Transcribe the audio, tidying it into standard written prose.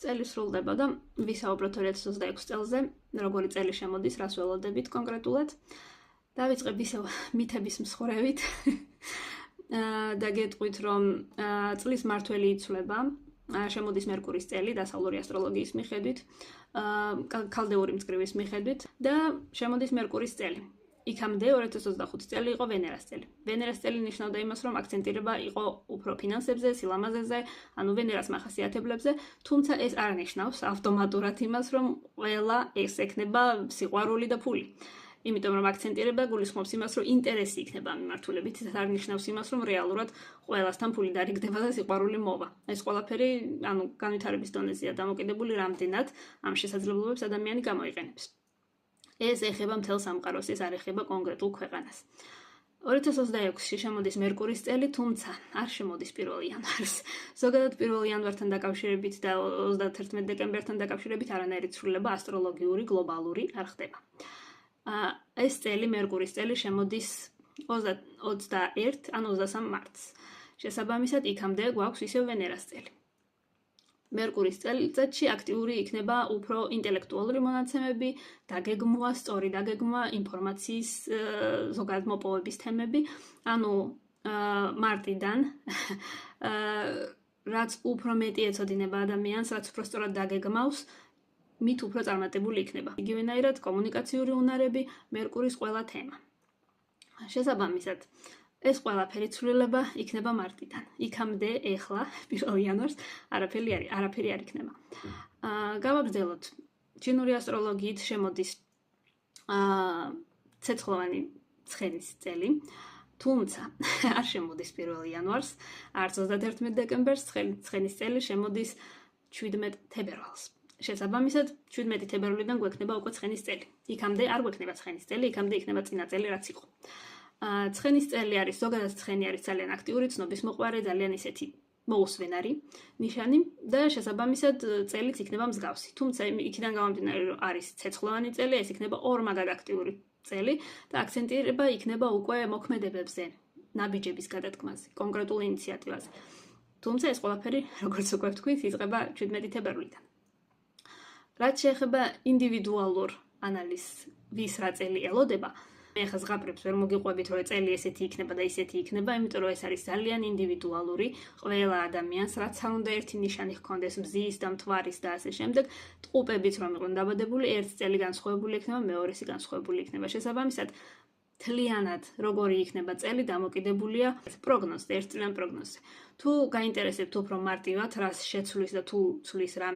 წელი სრულდება და ვისაუბროთ 2026 წელზე, როგორი წელი შემოდის, რას ველოდებით კონკრეტულად. დავიწყებ ისევ მითების მსხვრევით და გეტყვით, რომ წლის მართველი იცვლება, შემოდის მერკურის წელი დასავლური ასტროლოგიის მიხედვით, ქალდეური მწკრივის მიხედვით და შემოდის მერკურის წელი. იქამდე 2025 წელი იყო ვენერას წელი. ვენერას წელი ნიშნავდა იმას, რომ აქცენტირება იყო უფრო ფინანსებზე, სილამაზეზე, ანუ ვენერას მახასიათებლებზე, თუმცა ეს არ ნიშნავს ავტომატურად იმას, რომ ყველა ეს ექნება სიყვარული და ფული. იმიტომ რომ აქცენტირება გულისხმობს იმას, რომ ინტერესი იქნება ამ მიმართულებით, ეს არ ნიშნავს იმას, რომ რეალურად ყველასთან ფული დარიგდება და სიყვარული მოვა. ეს ყველაფერი, ანუ განვითარების დონეზეა დამოკიდებული, რამდენად ამ შესაძლებლობებს ადამიანი გამოიყენებს. ეს ეხება მთელ სამყაროს, ეს არ ეხება კონკრეტულ ქვეყანას. 2026-ში შემოდის მერკურის წელი, თუმცა არ შემოდის 1 იანვარს. ზოგადად 1 იანვართან დაკავშირებით და 31 დეკემბერთან დაკავშირებით არანაირი ცვლილება ასტროლოგიური, გლობალური არ ხდება. ეს წელი, მერკურის წელი შემოდის 21, ან 23 მარტს. შესაბამისად, იქამდე გვაქვს ისევ ვენერას წელი. მერკურის წელიწადში აქტიური იქნება უფრო ინტელექტუალური მონაცემები, დაგეგმვა, სწორი დაგეგმვა, ინფორმაციის ზოგადად მოპოვების თემები, ანუ მარტიდან რაც უფრო მეტი ეცოდინება ადამიანს, რაც უფრო სწორად დაგეგმავს, მით უფრო წარმატებული იქნება. იგივენაირად კომუნიკაციური უნარები, მერკურის ყველა თემა. შესაბამისად, ეს ყველაფერი ცვლილება იქნება მარტიდან. იქამდე ეხლა 1 იანვარს არაფერი არ იქნება. გავაგრძელოთ. ჩინური ასტროლოგიით შემოდის ცეცხლოვანი ცხენის წელი, თუმცა არ შემოდის 1 იანვარს, არც 31 დეკემბერს, ცხენის წელი შემოდის 17 თებერვალს. შესაბამისად, 17 თებერვლიდან გვექნება უკვე ცხენის წელი. იქამდე არ გვექნება ცხენის წელი, იქამდე იქნება წინა წელი, რაც იყო. ცხენის წელი არის, ზოგადად ცხენი არის ძალიან აქტიური, ცნობის მოყვარე, ძალიან ისეთი მოუსვენარი ნიშანი და შესაბამისად წელიც იქნება მსგავსი. თუმცა იქიდან გამომდინარე, რომ არის ცეცხლოვანი წელი, ეს იქნება ორმაგად აქტიური წელი და აქცენტირება იქნება უკვე მოქმედებებზე, ნაბიჯების გადადგმაზე, კონკრეტულ ინიციატივაზე. თუმცა ეს ყველაფერი, როგორც უკვე ვთქვით, იწყება 17 თებერვლიდან. რაც შეეხება ინდივიდუალურ ანალიზს, ვის რა წელი ელოდება, მე ახლა ზღაპრებს ვერ მოგიყვებით, რომ წელი ესეთი იქნება და ისეთი იქნება, იმიტომ რომ ეს არის ძალიან ინდივიდუალური, ყველა ადამიანს რაც არ უნდა ერთი ნიშანი ჰქონდეს მზის და მთვარის და ასე შემდეგ, ტყუპებიც რომ იყვნენ დაბადებული, ერთი წელი განსხვავებული იქნება, მეორესი განსხვავებული იქნება. შესაბამისად, თლიანად როგორი იქნება წელი დამოკიდებულია პროგნოზზე, ერთწლიან პროგნოზზე. თუ გაინტერესებთ უფრო მარტივად, რას შეცვლის და თუ ცვლის რა